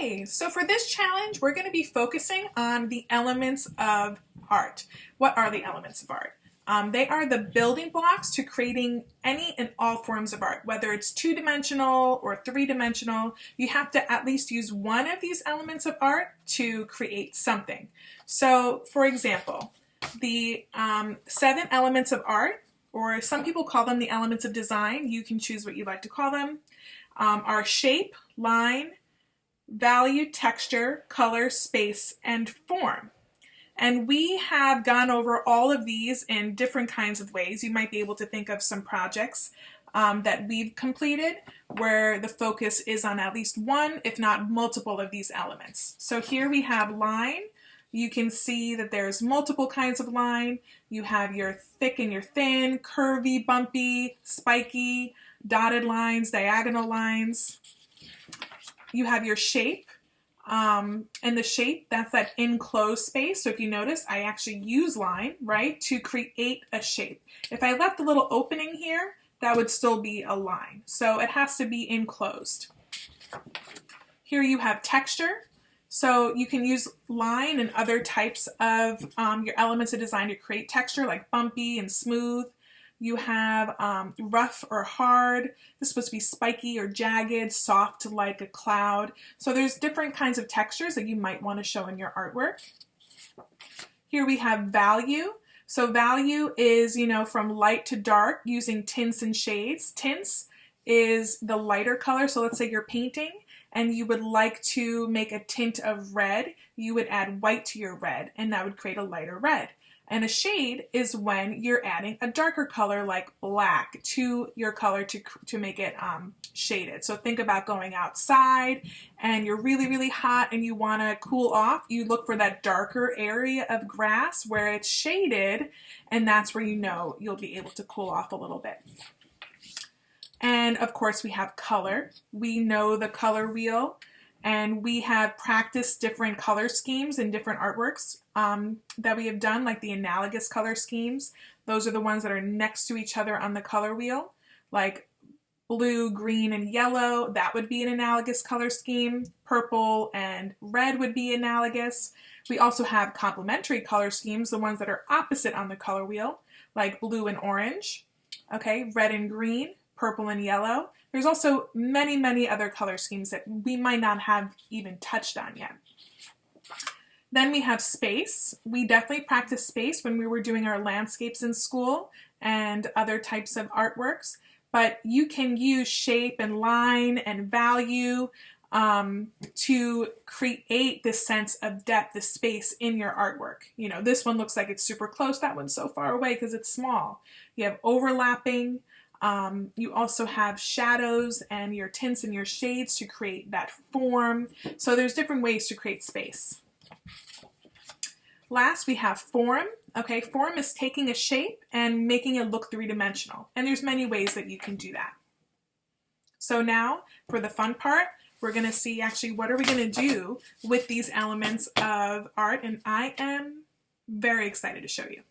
Hey, so for this challenge, we're going to be focusing on the elements of art. What are the elements of art? They are the building blocks to creating any and all forms of art, whether it's two-dimensional or three-dimensional. You have to at least use one of these elements of art to create something. So, for example, the 7 elements of art, or some people call them the elements of design, you can choose what you like to call them, are shape, line, value, texture, color, space, and form. And we have gone over all of these in different kinds of ways. You might be able to think of some projects that we've completed where the focus is on at least one, if not multiple of these elements. So here we have line. You can see that there's multiple kinds of line. You have your thick and your thin, curvy, bumpy, spiky, dotted lines, diagonal lines. You have your shape, and the shape, that's that enclosed space. So if you notice, I actually use line, right, to create a shape. If I left a little opening here, that would still be a line. So it has to be enclosed. Here you have texture. So you can use line and other types of your elements of design to create texture, like bumpy and smooth. You have rough or hard. This is supposed to be spiky or jagged, soft like a cloud. So there's different kinds of textures that you might want to show in your artwork. Here we have value. So value is, from light to dark using tints and shades. Tints is the lighter color. So let's say you're painting and you would like to make a tint of red. You would add white to your red and that would create a lighter red. And a shade is when you're adding a darker color like black to your color to make it shaded. So think about going outside and you're really, really hot and you want to cool off. You look for that darker area of grass where it's shaded, and that's where you'll be able to cool off a little bit. And of course we have color. We know the color wheel. And we have practiced different color schemes in different artworks that we have done, like the analogous color schemes. Those are the ones that are next to each other on the color wheel, like blue, green, and yellow. That would be an analogous color scheme. Purple and red would be analogous. We also have complementary color schemes, the ones that are opposite on the color wheel, like blue and orange, okay, red and green, purple and yellow. There's also many, many other color schemes that we might not have even touched on yet. Then we have space. We definitely practiced space when we were doing our landscapes in school and other types of artworks, but you can use shape and line and value to create this sense of depth, this space in your artwork. This one looks like it's super close. That one's so far away because it's small. You have overlapping. You also have shadows and your tints and your shades to create that form. So there's different ways to create space. Last, we have form. Okay, form is taking a shape and making it look three-dimensional. And there's many ways that you can do that. So now, for the fun part, we're going to see actually what are we going to do with these elements of art. And I am very excited to show you.